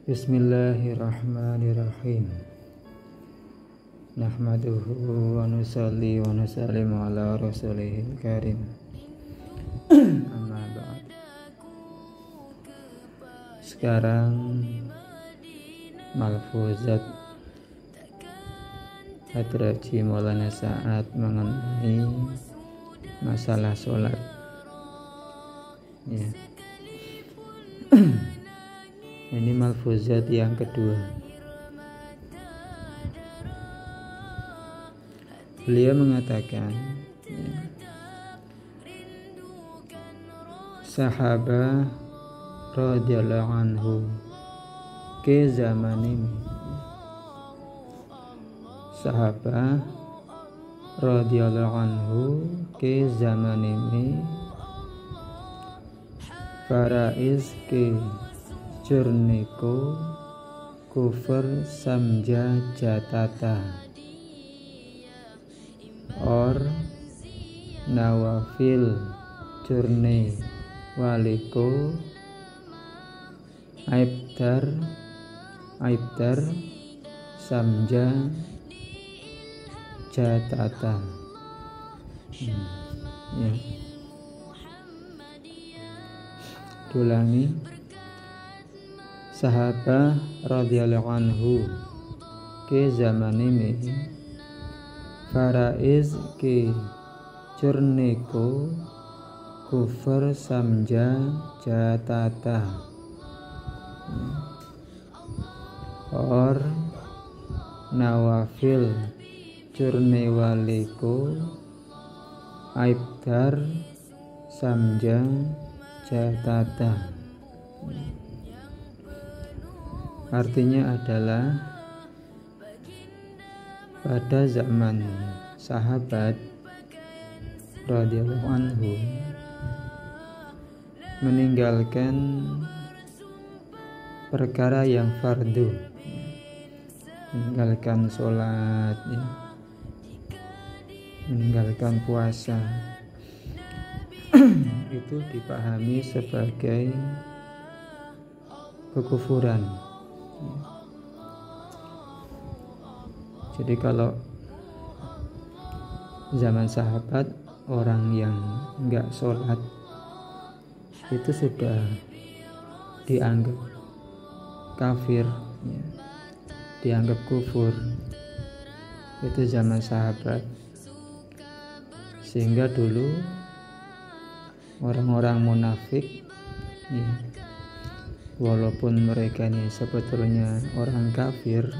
Bismillahirrahmanirrahim. Nahmaduhu wa nusalli wa nusallimu ala rasulihil karim. Amma ba'd. Sekarang malfuzat Hadraji Maulana Sa'ad mengenai masalah sholat. Ya. Ini malfuzat yang kedua. Beliau mengatakan, sahabah radhiyallahu anhu ke zamanim. Sahabah radhiyallahu anhu ke zamanim. Faraiz ke Jurniko kufur samja jatata or nawafil jurne waliko aibdar samja jatata. Ya. Ulangi. Sahabah radhiyallahu anhu ke zaman ini faraiz ke jurneko kufur samja jatata or nawafil jurne waliko aibdar samja jatata. Artinya adalah pada zaman sahabat radhiyallahu anhu meninggalkan perkara yang fardu, meninggalkan sholat, ya, meninggalkan puasa, itu dipahami sebagai kekufuran. Jadi kalau zaman sahabat orang yang enggak sholat itu sudah dianggap kafir, ya, dianggap kufur. Itu zaman sahabat. Sehingga dulu orang-orang munafik, ya, walaupun mereka ini sebetulnya orang kafir,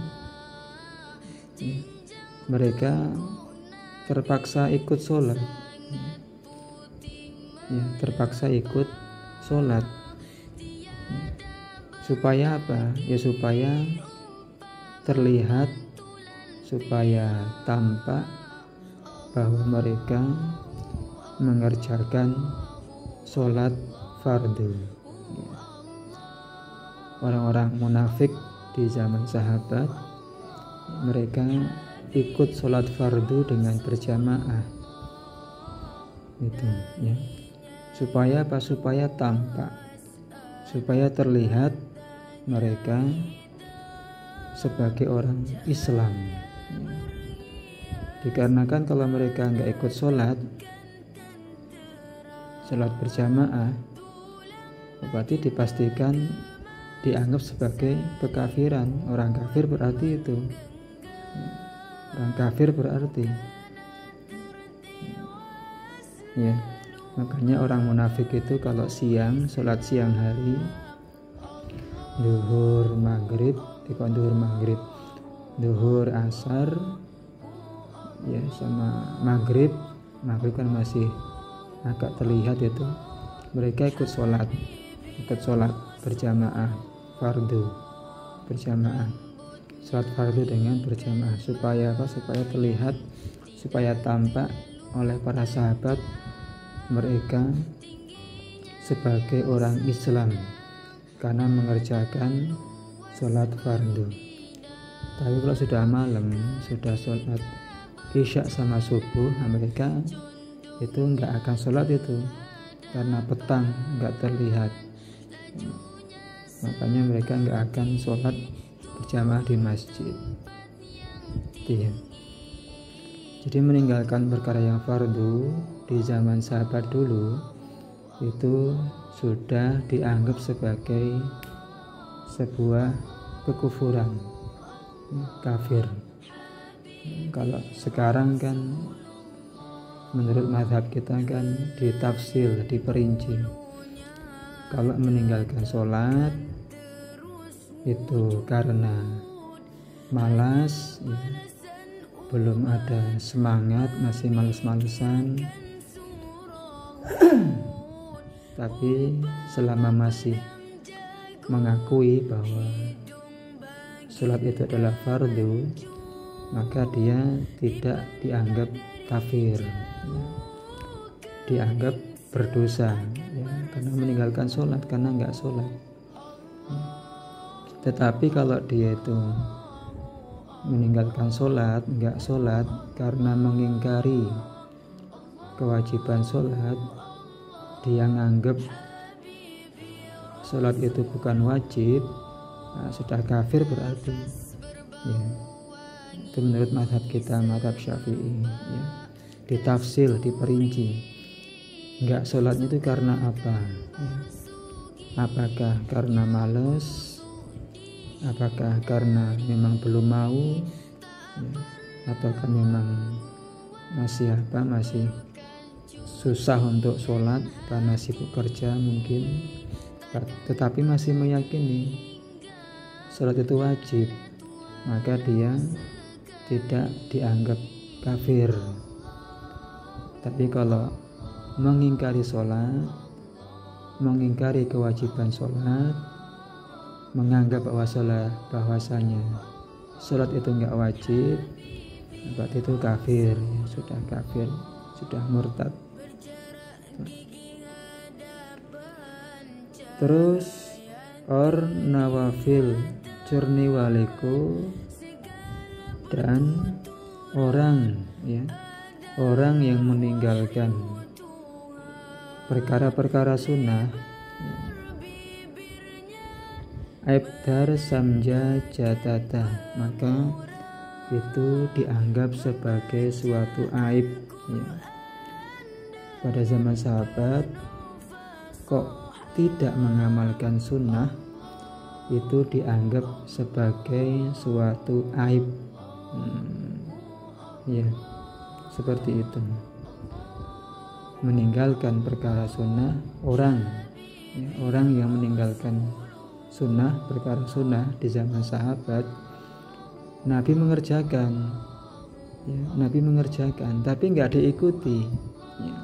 mereka terpaksa ikut sholat, ya, terpaksa ikut sholat. Supaya apa? Ya supaya terlihat, supaya tampak bahwa mereka mengerjakan sholat fardu. Orang-orang munafik di zaman sahabat, mereka ikut sholat fardu dengan berjamaah, gitu, ya. Supaya apa? Supaya tampak, supaya terlihat mereka sebagai orang Islam. Dikarenakan kalau mereka nggak ikut sholat berjamaah, berarti dipastikan dianggap sebagai kekafiran. Orang kafir berarti itu, orang kafir berarti, ya. Makanya orang munafik itu kalau siang, sholat siang hari, duhur maghrib, duhur asar, ya, sama maghrib kan masih agak terlihat itu, mereka ikut sholat berjamaah fardu, berjamaah sholat fardu dengan berjamaah. Supaya apa? Supaya terlihat, supaya tampak oleh para sahabat mereka sebagai orang Islam karena mengerjakan sholat fardu. Tapi kalau sudah malam, sudah sholat isya sama subuh, mereka itu nggak akan sholat itu karena petang nggak terlihat. makanya mereka nggak akan sholat berjamaah di masjid. Iya. Jadi meninggalkan perkara yang fardu di zaman sahabat dulu itu sudah dianggap sebagai sebuah kekufuran, kafir. Kalau sekarang kan menurut mazhab kita kan ditafsil, diperinci. Kalau meninggalkan sholat itu karena malas, ya, belum ada semangat, masih males-malesan. Tapi selama masih mengakui bahwa sholat itu adalah fardu, maka dia tidak dianggap kafir, ya. Dianggap berdosa, ya, karena meninggalkan sholat, karena nggak sholat. Tetapi kalau dia itu meninggalkan sholat, nggak sholat karena mengingkari kewajiban sholat, dia nganggap sholat itu bukan wajib, nah, sudah kafir berarti, ya. Itu menurut mazhab kita, mazhab Syafi'i, ya. Ditafsil, diperinci, nggak sholatnya itu karena apa, ya. Apakah karena malas, apakah karena memang belum mau, ya, ataukah memang masih susah untuk sholat karena sibuk kerja mungkin, tetapi masih meyakini sholat itu wajib, maka dia tidak dianggap kafir. Tapi kalau mengingkari sholat, mengingkari kewajiban sholat, menganggap bahwasanya sholat itu enggak wajib, berarti itu kafir, ya, sudah kafir, sudah murtad. Terus nawafil curni waliku, dan orang, ya, orang yang meninggalkan perkara-perkara sunnah, Aibdar samja jatata, maka itu dianggap sebagai suatu aib, ya. Pada zaman sahabat kok tidak mengamalkan sunnah, itu dianggap sebagai suatu aib, ya, seperti itu. Meninggalkan perkara sunnah, orang, ya, orang yang meninggalkan sunnah, perkara sunnah di zaman sahabat, Nabi mengerjakan, ya, Nabi mengerjakan, tapi nggak diikuti, ya,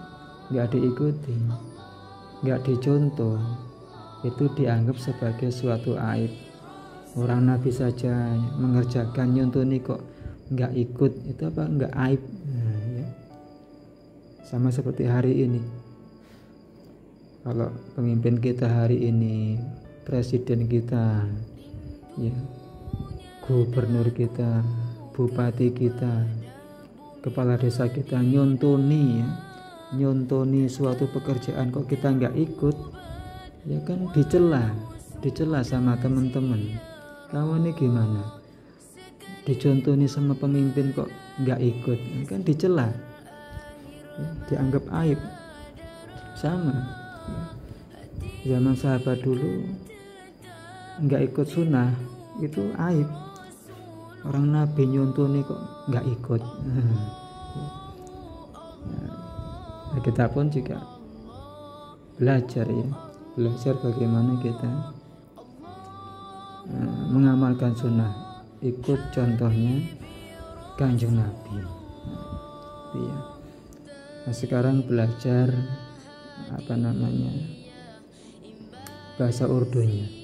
nggak diikuti, nggak dicontoh, itu dianggap sebagai suatu aib. Orang Nabi saja mengerjakan, nyontoni kok nggak ikut, itu apa? Nggak aib. Nah, ya. Sama seperti hari ini, kalau pemimpin kita hari ini, presiden kita, ya, gubernur kita, bupati kita, kepala desa kita nyontoni, ya, nyontoni suatu pekerjaan kok kita nggak ikut, ya kan dicela sama teman-teman. Kamu ini gimana? Dicontoni sama pemimpin kok nggak ikut, ya kan dicela, ya, dianggap aib. Sama, ya. Zaman sahabat dulu nggak ikut sunnah itu aib. Orang Nabi nyontoni kok nggak ikut. Nah, kita pun juga belajar, ya, belajar bagaimana kita mengamalkan sunnah, ikut contohnya Kanjeng Nabi, ya. Nah, sekarang belajar bahasa Urdunya.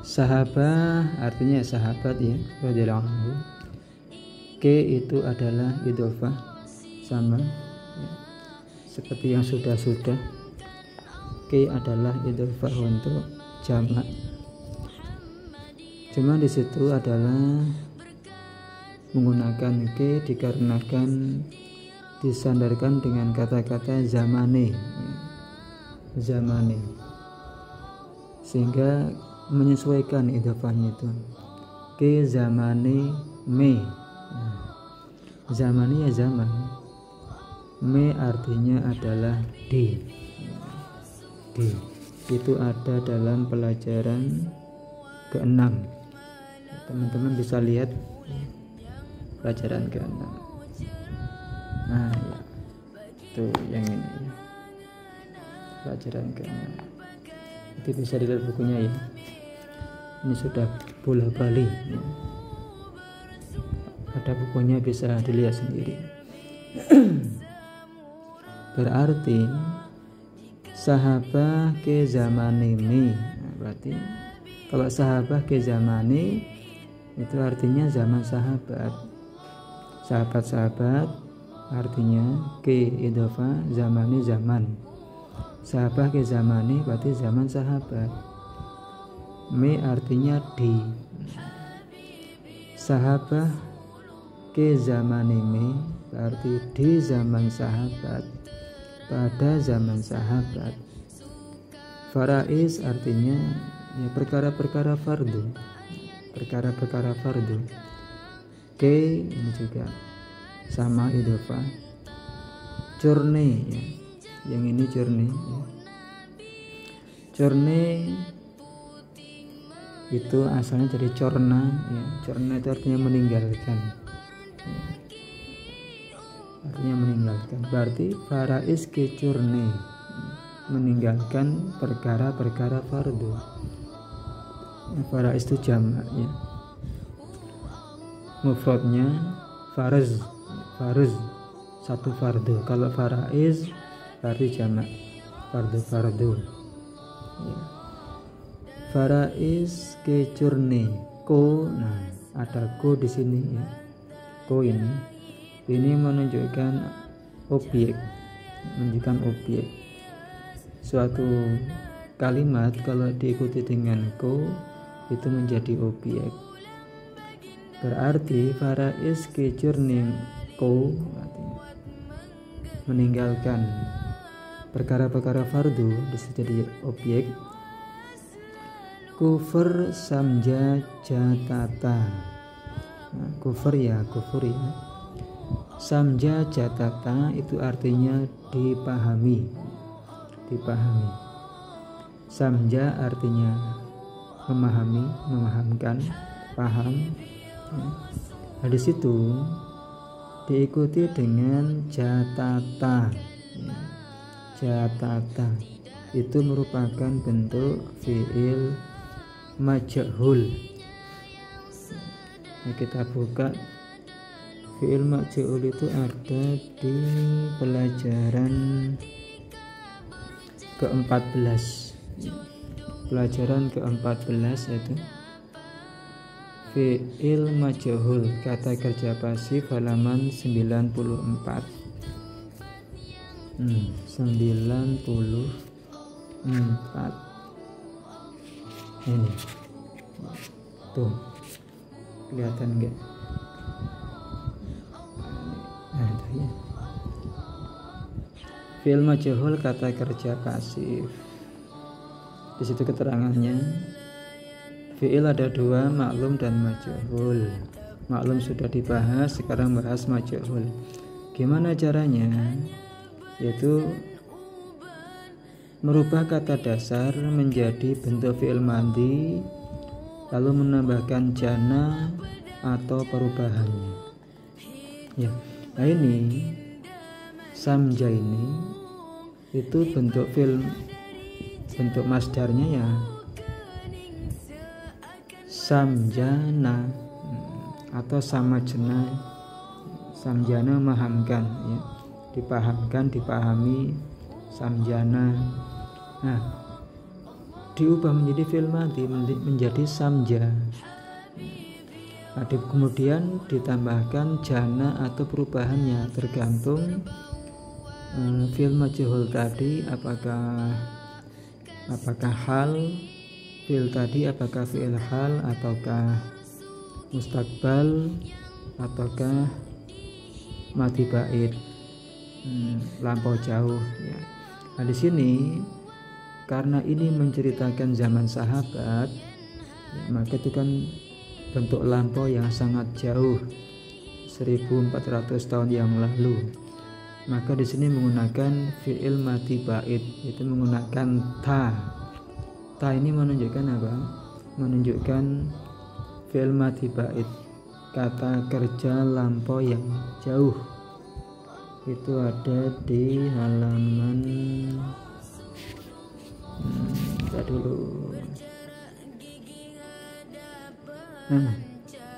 Sahabah artinya sahabat, ya, radhiyallahu anhu. Ke itu adalah idhofah, sama, ya, seperti yang sudah-sudah. Ke adalah idhofah untuk jamak. Cuma di situ adalah menggunakan ke dikarenakan disandarkan dengan kata-kata zamane, ya. Zamane. sehingga menyesuaikan idhofahnya itu ke zamane me. Zamani ya zaman, me artinya adalah di. Itu ada dalam pelajaran ke-6. Teman-teman bisa lihat pelajaran ke-6. Nah ya, itu yang ini ya. Pelajaran ke-6 itu bisa dilihat bukunya ya, ini sudah bola balik ya. Ada bukunya, bisa dilihat sendiri. Berarti sahabah ke zamane me. Nah, berarti kalau sahabah ke zamane itu artinya zaman sahabat. Sahabat-sahabat artinya ke idhofah, zamane zaman. Sahabah ke zamane berarti zaman sahabat. Me artinya di. Sahabah ke zamane me berarti di zaman sahabat, pada zaman sahabat. Faraiz artinya ya perkara-perkara fardu. Perkara-perkara fardu. Ke ini juga sama idhofah. Curne ya. Yang ini curne ya. Curne itu asalnya dari corna ya. Corna itu artinya meninggalkan ya. Artinya meninggalkan. Berarti faraiz ke curne, meninggalkan perkara-perkara fardu. Faraiz itu jamak ya. Mufradnya farz, satu fardu. Kalau faraiz berarti jamak, fardu ya. Faraiz ke curne, ko. Nah, ada ko di sini ya. Ko ini menunjukkan objek, suatu kalimat kalau diikuti dengan ko itu menjadi objek. Berarti faraiz ke curne ko meninggalkan perkara-perkara fardu bisa jadi objek. Kufur samja jatata. Nah, kufur ya. Samja jatata itu artinya dipahami. Samja artinya memahami, memahamkan, paham. Nah, di situ diikuti dengan jatata. Jatata itu merupakan bentuk fi'il majhul. Nah, kita buka fi'il majhul itu ada di pelajaran ke-14. Pelajaran ke-14 yaitu fi'il majhul, kata kerja pasif, halaman 94. 94 ini tuh, kelihatan enggak? Nah, itu ya. Fi'il majhul kata kerja pasif. Di situ keterangannya, fi'il ada dua, maklum dan majhul. Maklum sudah dibahas, sekarang bahas majhul. Gimana caranya? Yaitu merubah kata dasar menjadi bentuk fi'il madhi, lalu menambahkan jana atau perubahannya ya. Nah, ini samja ini itu bentuk fi'il, bentuk masdarnya ya samjana atau samajna. Samjana memahamkan ya, dipahamkan, dipahami, samjana. Nah, diubah menjadi fi'il madhi, menjadi samja. Nah, kemudian ditambahkan jana atau perubahannya, tergantung fi'il majhul tadi apakah hal, fi'il tadi apakah fi'il hal ataukah mustaqbal ataukah madhi ba'id, lampau jauh ya. Nah, di sini karena ini menceritakan zaman sahabat, ya, maka itu kan bentuk lampau yang sangat jauh, 1400 tahun yang lalu. Maka di sini menggunakan fi'il madi ba'id, itu menggunakan ta. Ta ini menunjukkan apa? Menunjukkan fi'il madi ba'id, kata kerja lampau yang jauh. Itu ada di halaman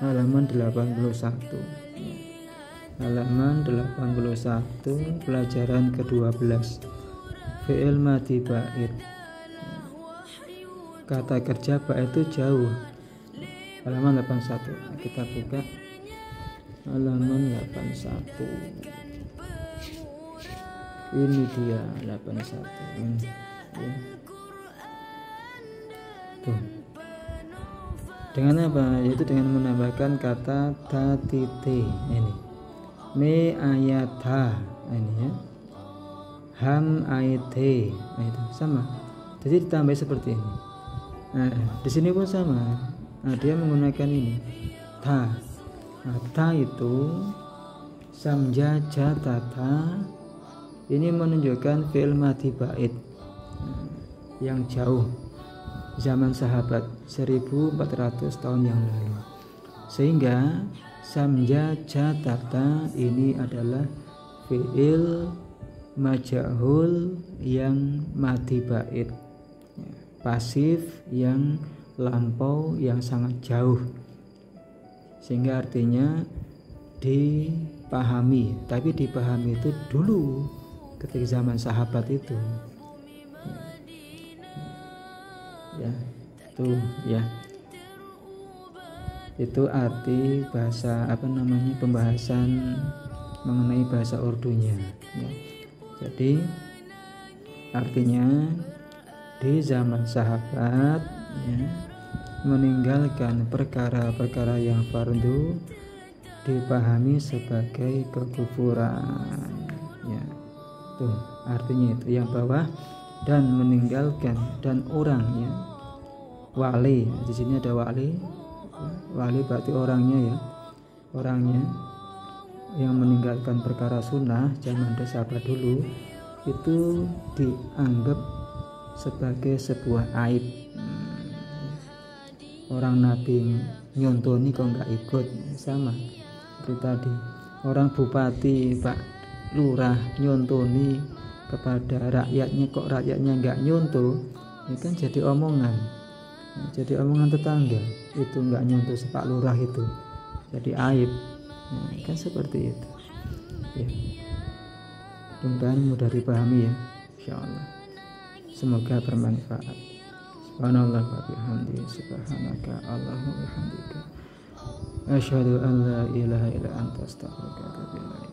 halaman 81. Halaman 81 pelajaran ke-12, fi'il madi ba'id, kata kerja ba'id itu jauh. Halaman 81, kita buka halaman 81. Ini dia 81 ya. Tuh. Dengan apa? Yaitu dengan menambahkan kata tatite ini. Me ayatha ini ya. Ham aite. Nah, itu sama. Jadi ditambah seperti ini. Nah, di sini pun sama. Nah, dia menggunakan ini ta. Nah, ta itu samja jatata, ini menunjukkan fi'il madi ba'id yang jauh, zaman sahabat 1400 tahun yang lalu. Sehingga samja jatata ini adalah fi'il majhul yang madi ba'id, pasif yang lampau yang sangat jauh, sehingga artinya dipahami. Tapi dipahami itu dulu ketika zaman sahabat itu ya, tuh ya, itu arti bahasa pembahasan mengenai bahasa Urdunya ya. Jadi artinya di zaman sahabat ya, meninggalkan perkara-perkara yang fardu dipahami sebagai kekufuran ya. Tuh artinya itu yang bawah, dan meninggalkan, dan orangnya wali, di sini ada wali berarti orangnya ya, orangnya yang meninggalkan perkara sunnah zaman sahabat dulu itu dianggap sebagai sebuah aib. Orang Nabi nyontoni kok nggak ikut, sama seperti tadi orang bupati, Pak Lurah nyontoni kepada rakyatnya, kok rakyatnya nggak nyontoh, ini kan jadi omongan, jadi omongan tetangga, itu nggak nyontoh Pak Lurah itu jadi aib. Nah, kan seperti itu ya. Mudah-mudahan mudah dipahami ya, insyaallah. Semoga bermanfaat. Subhanallah wa bihamdihi, subhanaka Allahumma wa bihamdika, asyhadu an la ilaha illa anta, astaghfiruka wa atubu ilaik.